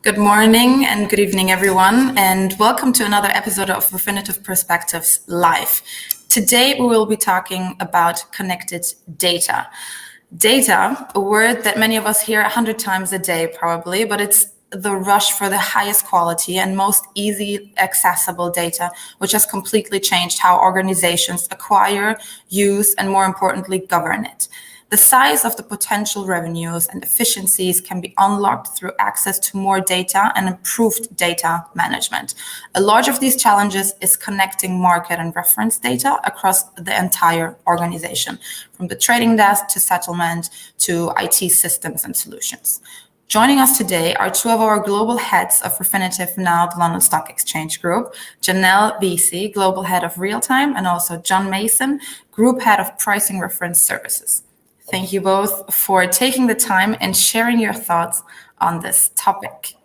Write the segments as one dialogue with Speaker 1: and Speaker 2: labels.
Speaker 1: Good morning and good evening, everyone, and welcome to another episode of Refinitiv Perspectives Live. Today, we will be talking about connected data. Data, a word that many of us hear 100 times a day probably, but it's the rush for the highest quality and most easy accessible data, which has completely changed how organizations acquire, use, and more importantly, govern it. The size of the potential revenues and efficiencies can be unlocked through access to more data and improved data management. A large of these challenges is connecting market and reference data across the entire organization, from the trading desk to settlement to IT systems and solutions. Joining us today are two of our global heads of Refinitiv, now the London Stock Exchange Group, Janelle Veasey, Global Head of Real Time, and also John Mason, Group Head of Pricing Reference Services. Thank you both for taking the time and sharing your thoughts on this topic.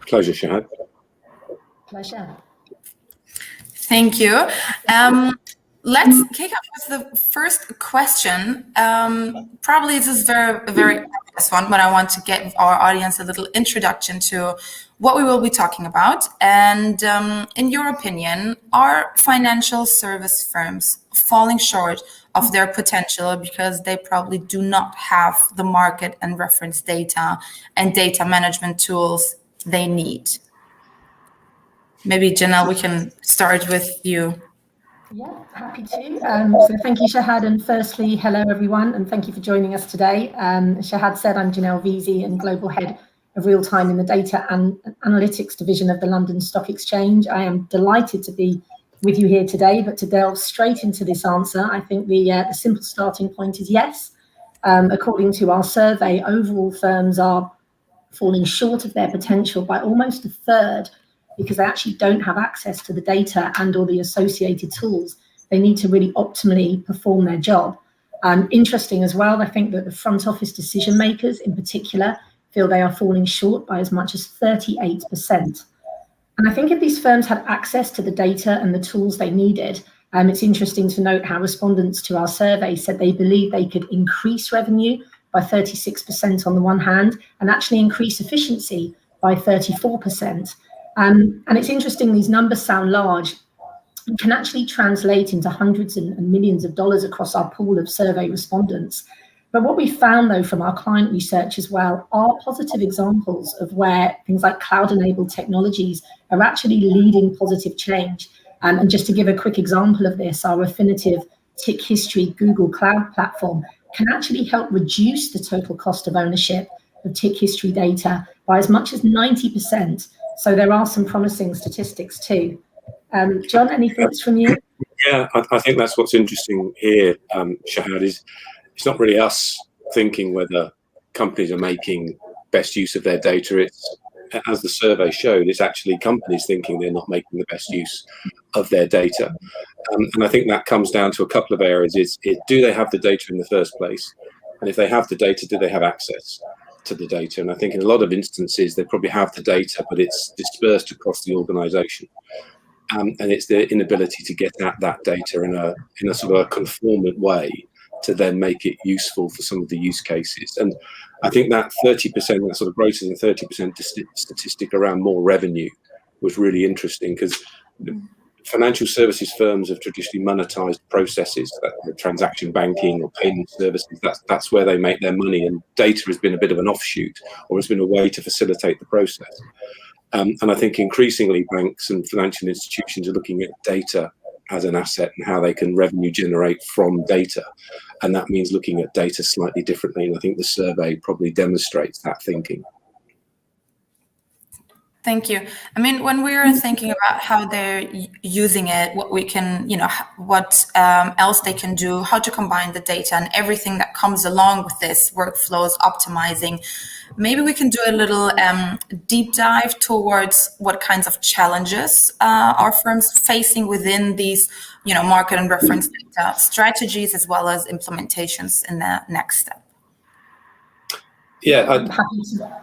Speaker 2: Pleasure, Shahad.
Speaker 3: Pleasure.
Speaker 1: Thank you. Let's kick off with the first question. Probably this is a very obvious one, but I want to give our audience a little introduction to what we will be talking about. And in your opinion, are financial service firms falling short of their potential because they probably do not have the market and reference data and data management tools they need? Maybe, Janelle, we can start with you.
Speaker 3: Yeah, happy to. So thank you, Shahad. And firstly, hello, everyone, and thank you for joining us today. Shahad said I'm Janelle Veasey and Global Head of Real Time in the Data and Analytics Division of the London Stock Exchange. I am delighted to be with you here today, but to delve straight into this answer, I think the simple starting point is yes. According to our survey, overall firms are falling short of their potential by almost a third because they actually don't have access to the data and or the associated tools they need to really optimally perform their job. Interesting as well, I think that the front office decision makers in particular feel they are falling short by as much as 38%. And I think if these firms had access to the data and the tools they needed, it's interesting to note how respondents to our survey said they believe they could increase revenue by 36% on the one hand, and actually increase efficiency by 34%. And it's interesting, these numbers sound large and can actually translate into hundreds and millions of dollars across our pool of survey respondents. But what we found, though, from our client research as well, are positive examples of where things like cloud-enabled technologies are actually leading positive change. And just to give a quick example of this, our Refinitiv Tick History Google Cloud platform can actually help reduce the total cost of ownership of tick history data by as much as 90%. So there are some promising statistics too. John, any thoughts from you?
Speaker 2: Yeah, I think that's what's interesting here, Shahad, is it's not really us thinking whether companies are making best use of their data. It's, as the survey showed, it's actually companies thinking they're not making the best use of their data. And I think that comes down to a couple of areas. Do they have the data in the first place? And if they have the data, do they have access to the data? And I think in a lot of instances, they probably have the data, but it's dispersed across the organization. And it's their inability to get at that data in a sort of a conformant way to then make it useful for some of the use cases. And I think that 30%, that sort of greater than 30% statistic around more revenue was really interesting, because financial services firms have traditionally monetized processes, transaction banking or payment services. That's where they make their money, and data has been a bit of an offshoot, or has been a way to facilitate the process. And I think increasingly banks and financial institutions are looking at data as an asset and how they can revenue generate from data. And that means looking at data slightly differently. And I think the survey probably demonstrates that thinking.
Speaker 1: Thank you. I mean, when we were thinking about how they're using it, what we can, what else they can do, how to combine the data and everything that comes along with this, workflows, optimizing, maybe we can do a little deep dive towards what kinds of challenges are firms facing within these, market and reference data strategies, as well as implementations in the next step.
Speaker 2: Yeah.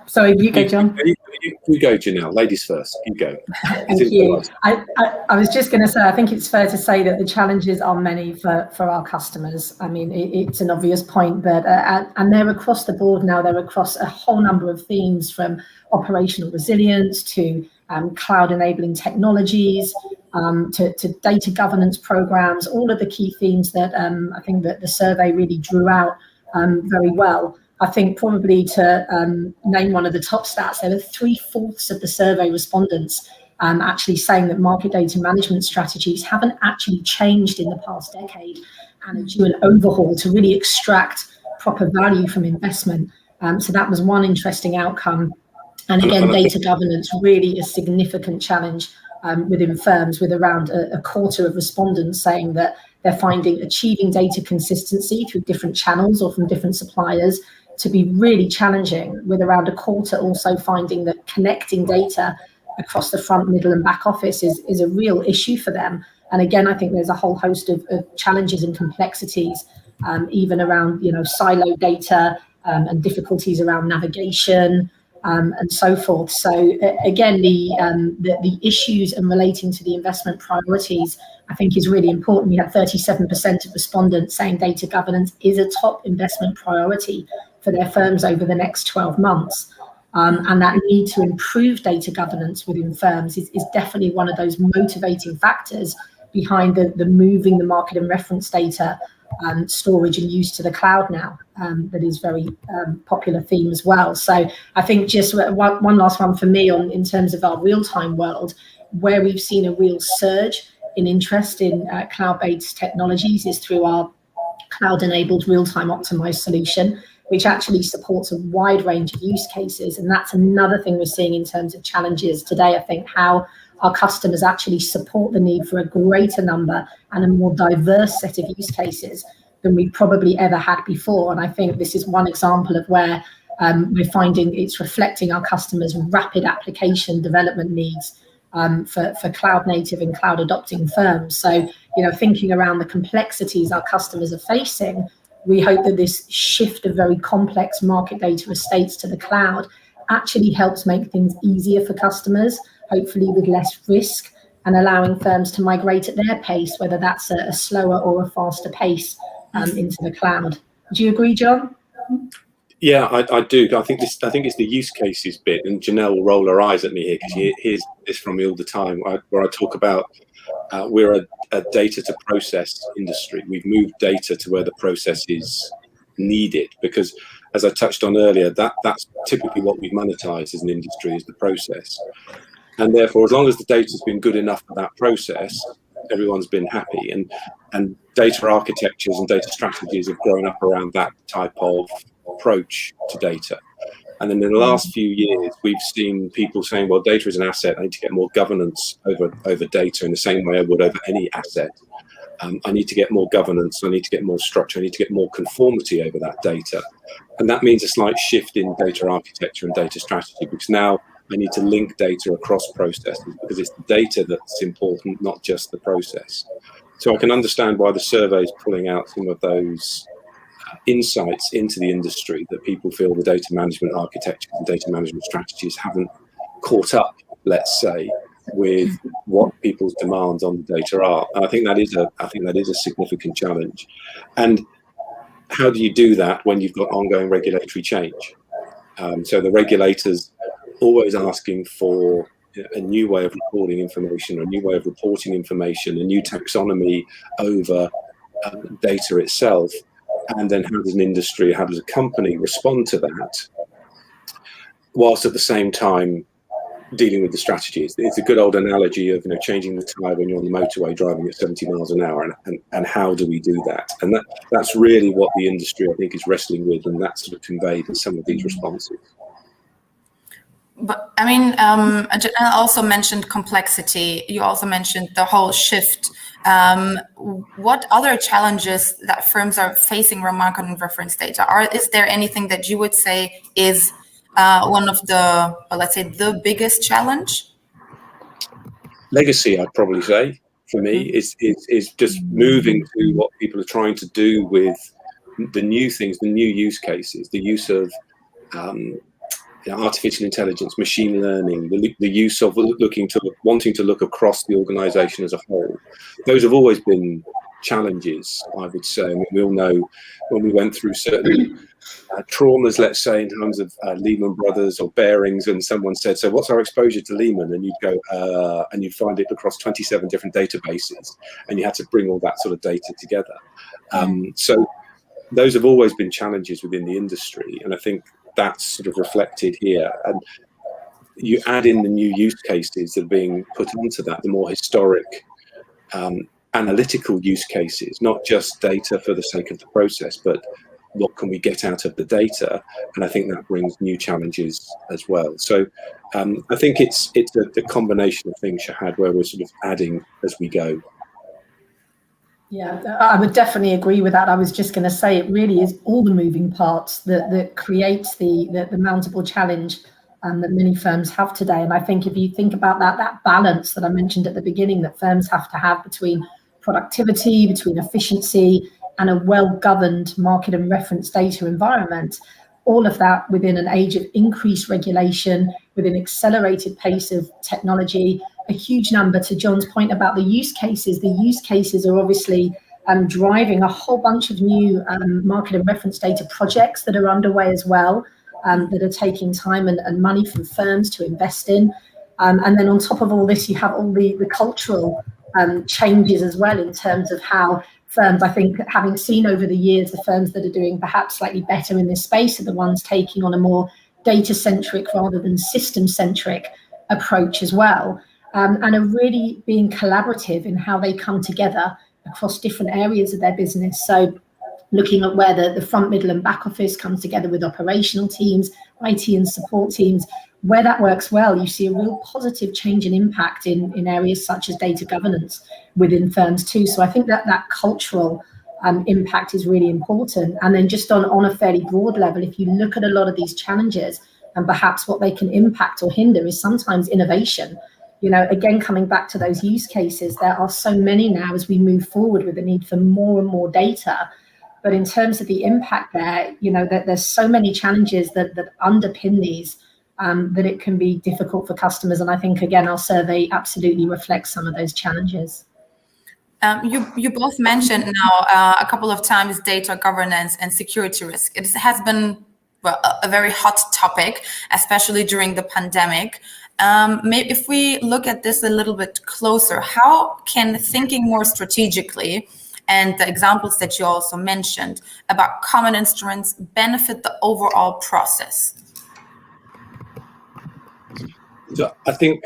Speaker 3: Sorry, you go, John.
Speaker 2: You go, Janelle. Ladies first. You go.
Speaker 3: Thank you. I was just going to say, I think it's fair to say that the challenges are many for our customers. I mean, it's an obvious point, but and they're across the board now. They're across a whole number of themes, from operational resilience to cloud enabling technologies, to data governance programs, all of the key themes that I think that the survey really drew out very well. I think probably to name one of the top stats, there were 3/4 of the survey respondents actually saying that market data management strategies haven't actually changed in the past decade and are due an overhaul to really extract proper value from investment. So that was one interesting outcome. And again, data governance really a significant challenge within firms, with around a quarter of respondents saying that they're finding achieving data consistency through different channels or from different suppliers to be really challenging, with around a quarter also finding that connecting data across the front, middle and back office is a real issue for them. And again, I think there's a whole host of challenges and complexities, even around, siloed data and difficulties around navigation, and so forth. So again, the issues and relating to the investment priorities, I think, is really important. We had 37% of respondents saying data governance is a top investment priority for their firms over the next 12 months. And that need to improve data governance within firms is definitely one of those motivating factors behind the moving the market and reference data storage and use to the cloud now. That is very popular theme as well. So I think just one last one for me in terms of our real-time world, where we've seen a real surge in interest in cloud-based technologies is through our cloud-enabled real-time optimized solution, which actually supports a wide range of use cases. And that's another thing we're seeing in terms of challenges today. I think how our customers actually support the need for a greater number and a more diverse set of use cases than we probably ever had before. And I think this is one example of where we're finding it's reflecting our customers' rapid application development needs for cloud native and cloud adopting firms. So, thinking around the complexities our customers are facing, we hope that this shift of very complex market data estates to the cloud actually helps make things easier for customers, hopefully with less risk, and allowing firms to migrate at their pace, whether that's a slower or a faster pace into the cloud. Do you agree, John?
Speaker 2: Yeah, I do. I think it's the use cases bit, and Janelle will roll her eyes at me here because she hears this from me all the time, where I talk about we're a data to process industry. We've moved data to where the process is needed, because as I touched on earlier, that's typically what we've monetized as an industry, is the process. And therefore, as long as the data's been good enough for that process, everyone's been happy. And data architectures and data strategies have grown up around that type of approach to data. And then in the last few years, we've seen people saying, well, data is an asset. I need to get more governance over data in the same way I would over any asset. I need to get more governance. I need to get more structure. I need to get more conformity over that data. And that means a slight shift in data architecture and data strategy, because now I need to link data across processes, because it's the data that's important, not just the process. So I can understand why the survey is pulling out some of those insights into the industry, that people feel the data management architecture and data management strategies haven't caught up, let's say, with what people's demands on the data are. And I think that is a significant challenge. And how do you do that when you've got ongoing regulatory change? So the regulators always asking for a new way of recording information, a new way of reporting information, a new taxonomy over data itself. And then how does an industry, how does a company respond to that, whilst at the same time dealing with the strategies? It's a good old analogy of changing the tire when you're on the motorway driving at 70 miles an hour, and how do we do that? And that's really what the industry, I think, is wrestling with, and that's sort of conveyed in some of these responses.
Speaker 1: But I mean, Janelle also mentioned complexity. You also mentioned the whole shift. What other challenges that firms are facing around market and reference data? Is there anything that you would say is one of the, let's say, the biggest challenge?
Speaker 2: Legacy, I'd probably say, for me, is just moving to what people are trying to do with the new things, the new use cases, the use of artificial intelligence, machine learning, the use of wanting to look across the organization as a whole. Those have always been challenges, I would say. I mean, we all know when we went through certain traumas, let's say, in terms of Lehman Brothers or Barings, and someone said, so what's our exposure to Lehman? And you'd go, and you'd find it across 27 different databases, and you had to bring all that sort of data together. So those have always been challenges within the industry, and I think that's sort of reflected here. And you add in the new use cases that are being put onto that, the more historic analytical use cases, not just data for the sake of the process, but what can we get out of the data? And I think that brings new challenges as well. So I think it's a combination of things, Shahad, where we're sort of adding as we go.
Speaker 3: Yeah, I would definitely agree with that. I was just going to say it really is all the moving parts that creates the mountable challenge that many firms have today. And I think if you think about that balance that I mentioned at the beginning that firms have to have between productivity, between efficiency, and a well-governed market and reference data environment, all of that within an age of increased regulation, with an accelerated pace of technology, a huge number, to John's point about the use cases. The use cases are obviously driving a whole bunch of new market and reference data projects that are underway as well, that are taking time and money from firms to invest in. And then on top of all this, you have all the cultural changes as well, in terms of how firms, I think, having seen over the years, the firms that are doing perhaps slightly better in this space are the ones taking on a more data-centric rather than system-centric approach as well, and are really being collaborative in how they come together across different areas of their business. So looking at where the front, middle and back office comes together with operational teams, IT and support teams, where that works well, you see a real positive change and impact in areas such as data governance within firms too. So I think that cultural impact is really important. And then just on a fairly broad level, if you look at a lot of these challenges and perhaps what they can impact or hinder is sometimes innovation. You know, again, coming back to those use cases, there are so many now as we move forward with the need for more and more data. But in terms of the impact there, you know, that there's so many challenges that underpin these, that it can be difficult for customers. And I think, again, our survey absolutely reflects some of those challenges.
Speaker 1: You both mentioned now a couple of times data governance and security risk. It has been a very hot topic, especially during the pandemic. Maybe if we look at this a little bit closer, how can thinking more strategically and the examples that you also mentioned about common instruments benefit the overall process?
Speaker 2: So I think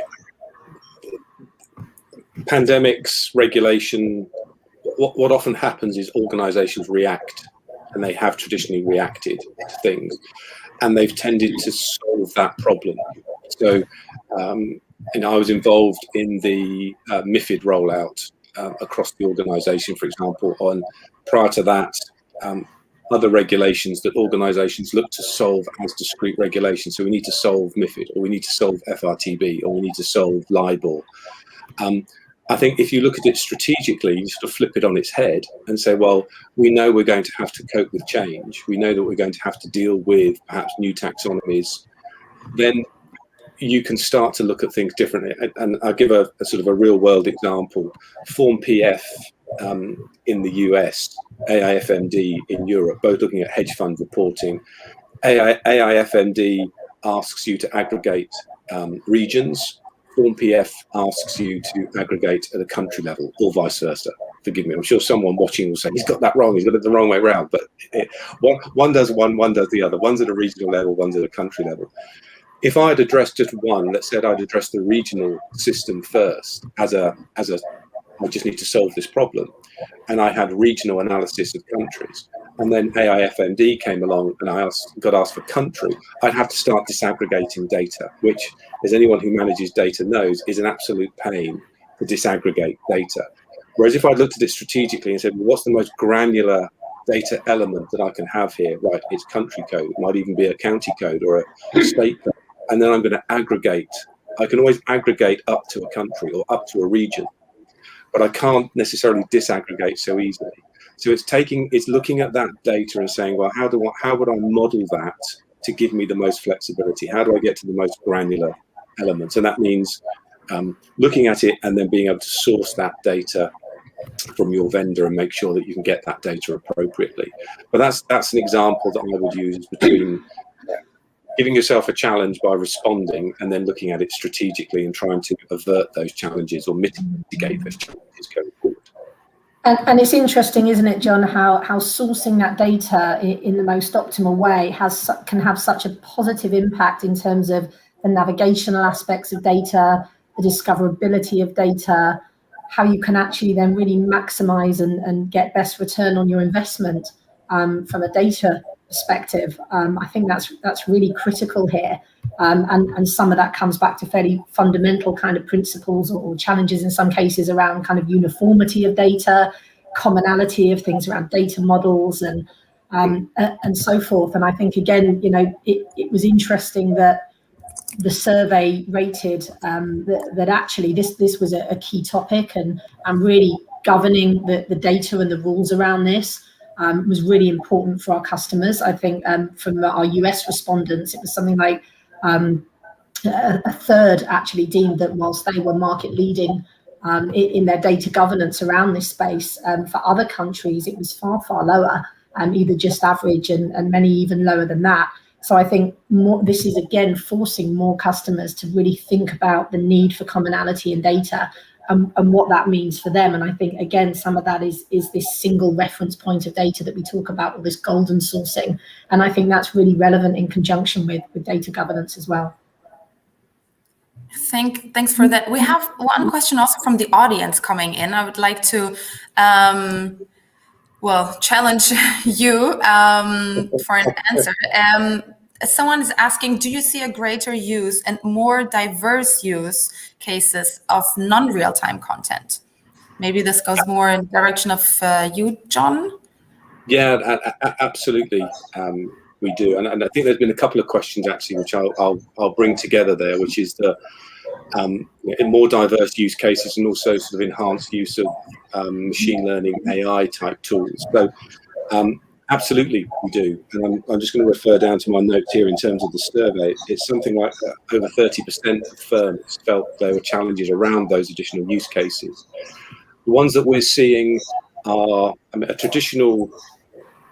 Speaker 2: pandemics, regulation, what often happens is organizations react, and they have traditionally reacted to things, and they've tended to solve that problem. So I was involved in the MiFID rollout across the organization, for example, and prior to that, other regulations that organizations look to solve as discrete regulations. So we need to solve MiFID, or we need to solve FRTB, or we need to solve LIBOR. I think if you look at it strategically, you sort of flip it on its head and say, well, we know we're going to have to cope with change. We know that we're going to have to deal with perhaps new taxonomies. Then you can start to look at things differently. And I'll give a sort of a real world example. Form PF in the US, AIFMD in Europe, both looking at hedge fund reporting. AIFMD asks you to aggregate regions. Form PF asks you to aggregate at a country level, or vice versa. Forgive me, I'm sure someone watching will say, he's got that wrong, he's got it the wrong way around. But one does one does the other. One's at a regional level, one's at a country level. If I had addressed just one, let's say I'd addressed the regional system first as a I just need to solve this problem, and I had regional analysis of countries, and then AIFMD came along and I got asked for country, I'd have to start disaggregating data, which, as anyone who manages data knows, is an absolute pain to disaggregate data. Whereas if I looked at it strategically and said, well, what's the most granular data element that I can have here? Right, it's country code. It might even be a county code or a state code. And then I'm going to aggregate. I can always aggregate up to a country or up to a region, but I can't necessarily disaggregate so easily. So it's looking at that data and saying, well, how would I model that to give me the most flexibility? How do I get to the most granular elements? And that means looking at it and then being able to source that data from your vendor and make sure that you can get that data appropriately. But that's an example that I would use between giving yourself a challenge by responding and then looking at it strategically and trying to avert those challenges or mitigate those challenges going forward.
Speaker 3: And it's interesting, isn't it, John, how sourcing that data in the most optimal way can have such a positive impact in terms of the navigational aspects of data, the discoverability of data, how you can actually then really maximize and get best return on your investment from a data perspective. I think that's really critical here. And some of that comes back to fairly fundamental kind of principles or challenges in some cases around kind of uniformity of data, commonality of things around data models and so forth. And I think, again, it was interesting that the survey rated that actually this was a key topic, and really governing the data and the rules around this was really important for our customers. I think from our US respondents, it was something like a third actually deemed that whilst they were market leading in their data governance around this space, for other countries it was far lower, either just average and many even lower than that. So I think this is again forcing more customers to really think about the need for commonality in data and what that means for them. And I think, again, some of that is this single reference point of data that we talk about, or this golden sourcing. And I think that's really relevant in conjunction with data governance as well.
Speaker 1: Thanks for that. We have one question also from the audience coming in. I would like to challenge you for an answer. Someone is asking, do you see a greater use and more diverse use cases of non-real-time content? Maybe this goes more in the direction of you, John? Yeah,
Speaker 2: absolutely. We do. And I think there's been a couple of questions actually, which I'll bring together there, which is the in more diverse use cases and also sort of enhanced use of machine learning, AI type tools. So absolutely we do. And I'm just going to refer down to my notes here in terms of the survey. It's something like over 30% of firms felt there were challenges around those additional use cases. The ones that we're seeing are a traditional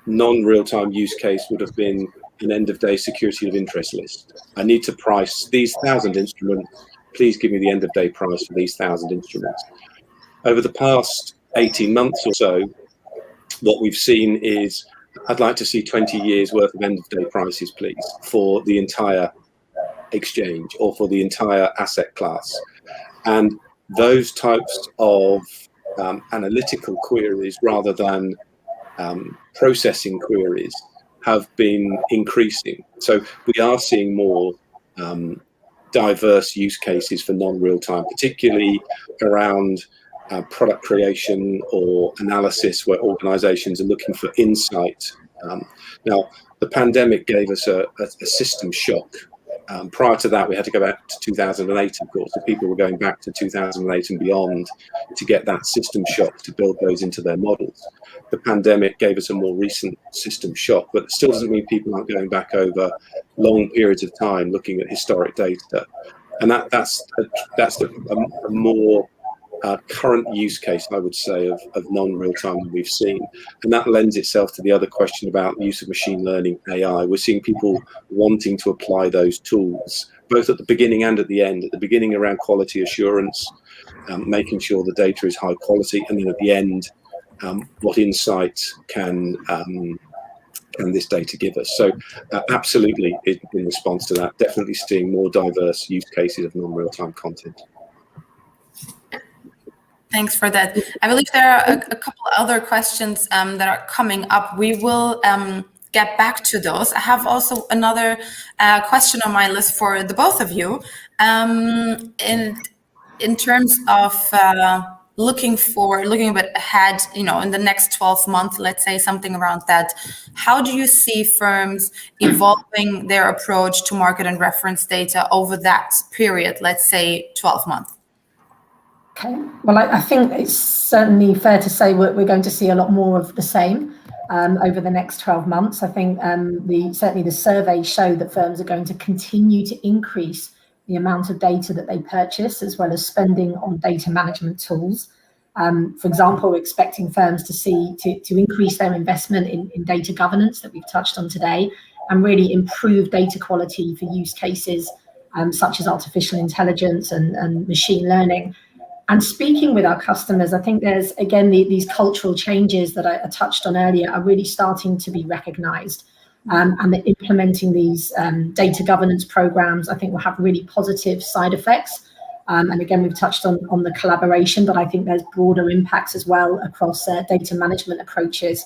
Speaker 2: non-real-time use case would have been an end-of-day security of interest list. I need to price these 1,000 instruments. Please give me the end-of-day price for these 1,000 instruments. Over the past 18 months or so, what we've seen is, I'd like to see 20 years worth of end-of-day prices, please, for the entire exchange or for the entire asset class. And those types of analytical queries rather than processing queries have been increasing. So we are seeing more diverse use cases for non-real-time, particularly around product creation or analysis, where organizations are looking for insight. Now, the pandemic gave us a system shock. Prior to that, we had to go back to 2008, of course. So people were going back to 2008 and beyond to get that system shock to build those into their models. The pandemic gave us a more recent system shock, but it still doesn't mean people aren't going back over long periods of time looking at historic data. And that's a more current use case, I would say, of non-real-time that we've seen. And that lends itself to the other question about the use of machine learning, AI. We're seeing people wanting to apply those tools, both at the beginning and at the end. At the beginning around quality assurance, making sure the data is high quality, and then at the end, what insight can this data give us? So absolutely, in response to that, definitely seeing more diverse use cases of non-real-time content.
Speaker 1: Thanks for that. I believe there are a couple other questions that are coming up. We will get back to those. I have also another question on my list for the both of you. In terms of looking a bit ahead, in the next 12 months, let's say something around that. How do you see firms evolving their approach to market and reference data over that period, let's say 12 months?
Speaker 3: Okay, well, I think it's certainly fair to say we're going to see a lot more of the same. over the next 12 months. I think certainly the surveys show that firms are going to continue to increase the amount of data that they purchase, as well as spending on data management tools. For example, we're expecting firms to increase their investment in data governance that we've touched on today, and really improve data quality for use cases such as artificial intelligence and machine learning. And speaking with our customers, I think there's, again, these cultural changes that I touched on earlier are really starting to be recognized. And that implementing these data governance programs, I think, will have really positive side effects. And again, we've touched on the collaboration, but I think there's broader impacts as well across data management approaches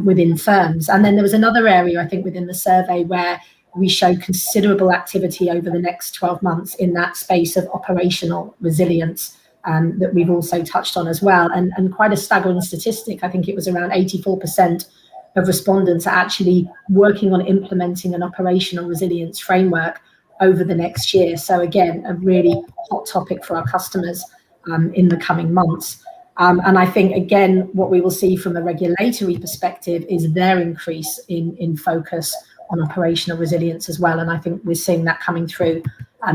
Speaker 3: within firms. And then there was another area, I think, within the survey where we show considerable activity over the next 12 months in that space of operational resilience that we've also touched on as well. And quite a staggering statistic, I think it was around 84% of respondents are actually working on implementing an operational resilience framework over the next year. So again, a really hot topic for our customers in the coming months. And I think, again, what we will see from a regulatory perspective is their increase in focus on operational resilience as well. And I think we're seeing that coming through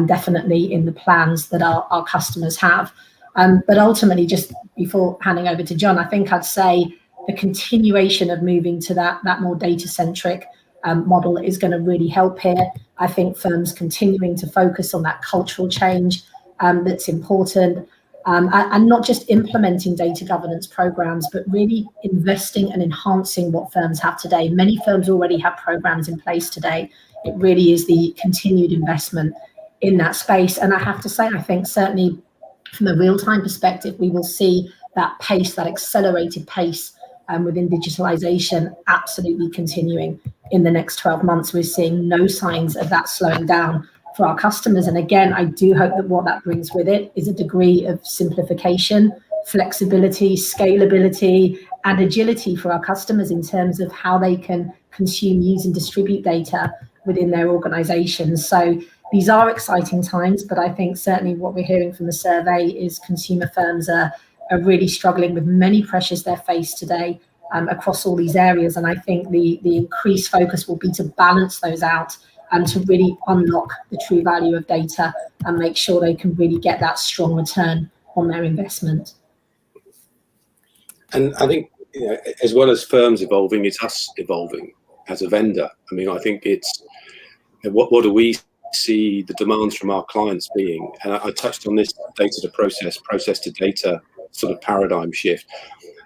Speaker 3: definitely in the plans that our customers have. But ultimately, just before handing over to John, I think I'd say the continuation of moving to that more data-centric model is going to really help here. I think firms continuing to focus on that cultural change that's important, and not just implementing data governance programs, but really investing and enhancing what firms have today. Many firms already have programs in place today. It really is the continued investment in that space. And I have to say, I think certainly from a real-time perspective, we will see that pace, that accelerated pace within digitalization absolutely continuing in the next 12 months. We're seeing no signs of that slowing down for our customers. And again, I do hope that what that brings with it is a degree of simplification, flexibility, scalability, and agility for our customers in terms of how they can consume, use, and distribute data within their organizations. So these are exciting times, but I think certainly what we're hearing from the survey is consumer firms are really struggling with many pressures they face today across all these areas. And I think the increased focus will be to balance those out and to really unlock the true value of data and make sure they can really get that strong return on their investment.
Speaker 2: And I think, as well as firms evolving, it's us evolving as a vendor. I mean, I think it's what do we see the demands from our clients being? And I touched on this data to process to data sort of paradigm shift.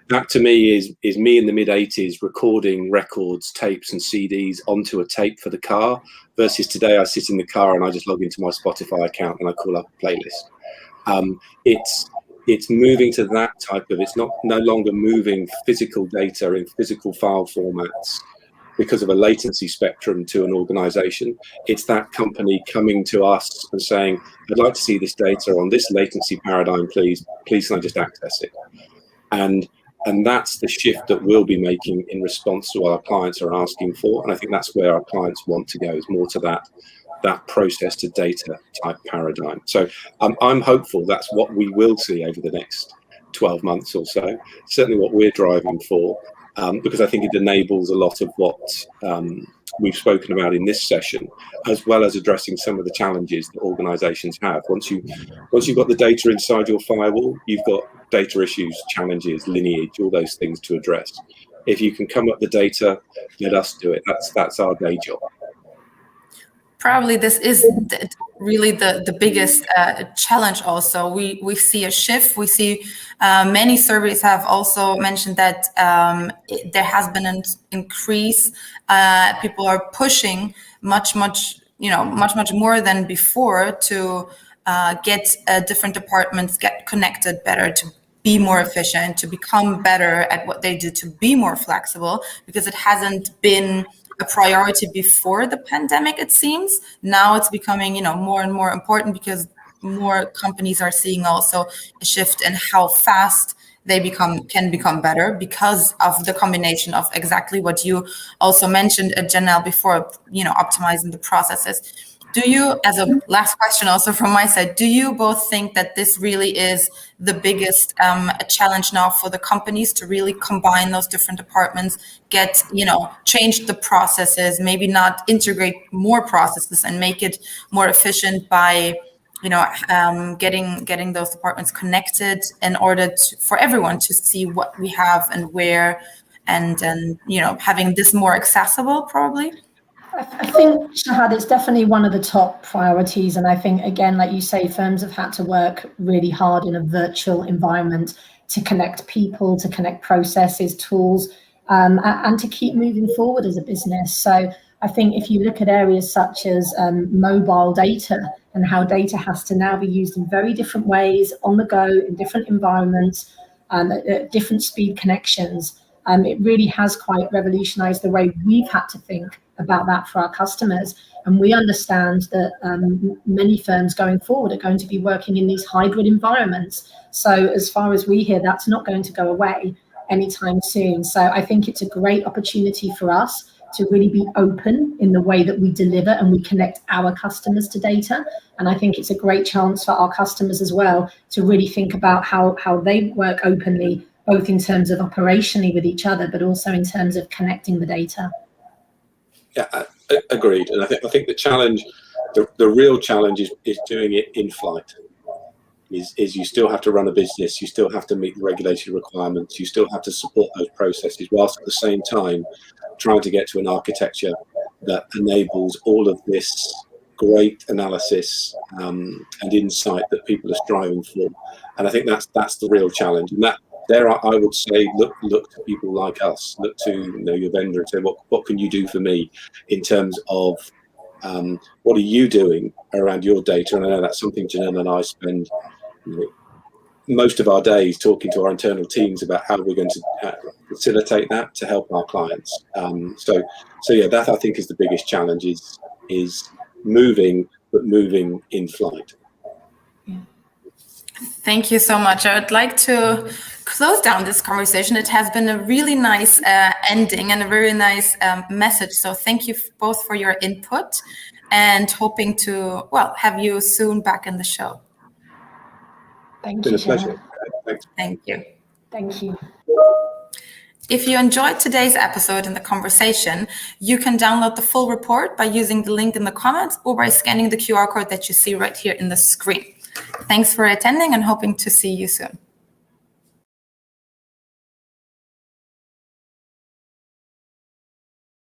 Speaker 2: That to me is me in the mid-80s recording records, tapes and CDs onto a tape for the car, versus today I sit in the car and I just log into my Spotify account and I call up a playlist. It's moving to that type of, it's no longer moving physical data in physical file formats because of a latency spectrum to an organization. It's that company coming to us and saying, I'd like to see this data on this latency paradigm, please can I just access it? And that's the shift that we'll be making in response to what our clients are asking for. And I think that's where our clients want to go, is more to that process to data type paradigm. So I'm hopeful that's what we will see over the next 12 months or so, certainly what we're driving for. Because I think it enables a lot of what we've spoken about in this session, as well as addressing some of the challenges that organizations have. Once you've got the data inside your firewall, you've got data issues, challenges, lineage, all those things to address. If you can come up with the data, let us do it. That's our day job.
Speaker 1: Probably this is really the biggest challenge also. We see a shift. We see many surveys have also mentioned that there has been an increase. People are pushing much more than before to get different departments get connected better, to be more efficient, to become better at what they do, to be more flexible, because it hasn't been a priority before the pandemic, it seems. Now it's becoming, more and more important because more companies are seeing also a shift in how fast they can become better because of the combination of exactly what you also mentioned, Janelle, before, optimizing the processes Do you, as a last question also from my side, do you both think that this really is the biggest challenge now for the companies to really combine those different departments, change the processes, maybe not integrate more processes and make it more efficient by getting those departments connected in order for everyone to see what we have and where, and having this more accessible probably?
Speaker 3: I think, Shahad, it's definitely one of the top priorities. And I think, again, like you say, firms have had to work really hard in a virtual environment to connect people, to connect processes, tools, and to keep moving forward as a business. So I think if you look at areas such as mobile data and how data has to now be used in very different ways, on the go, in different environments, at different speed connections, it really has quite revolutionized the way we've had to think about that for our customers. And we understand that many firms going forward are going to be working in these hybrid environments. So as far as we hear, that's not going to go away anytime soon. So I think it's a great opportunity for us to really be open in the way that we deliver and we connect our customers to data. And I think it's a great chance for our customers as well to really think about how they work openly, both in terms of operationally with each other, but also in terms of connecting the data.
Speaker 2: Yeah, agreed. And I think the challenge, the real challenge is doing it in flight. Is you still have to run a business, you still have to meet the regulatory requirements, you still have to support those processes, whilst at the same time trying to get to an architecture that enables all of this great analysis and insight that people are striving for. And I think that's the real challenge. And that there, I would say, look to people like us, look to your vendor and say, what can you do for me in terms of what are you doing around your data? And I know that's something Janelle and I spend most of our days talking to our internal teams about how we're going to facilitate that to help our clients. So yeah, that I think is the biggest challenge, is moving, but moving in flight.
Speaker 1: Thank you so much. I would like to close down this conversation. It has been a really nice ending and a very nice message. So thank you both for your input, and hoping to, have you soon back in the show.
Speaker 3: Thank you.
Speaker 2: It's been a pleasure. Thanks.
Speaker 1: Thank you.
Speaker 3: Thank you.
Speaker 1: If you enjoyed today's episode and the conversation, you can download the full report by using the link in the comments or by scanning the QR code that you see right here in the screen. Thanks for attending and hoping to see you soon.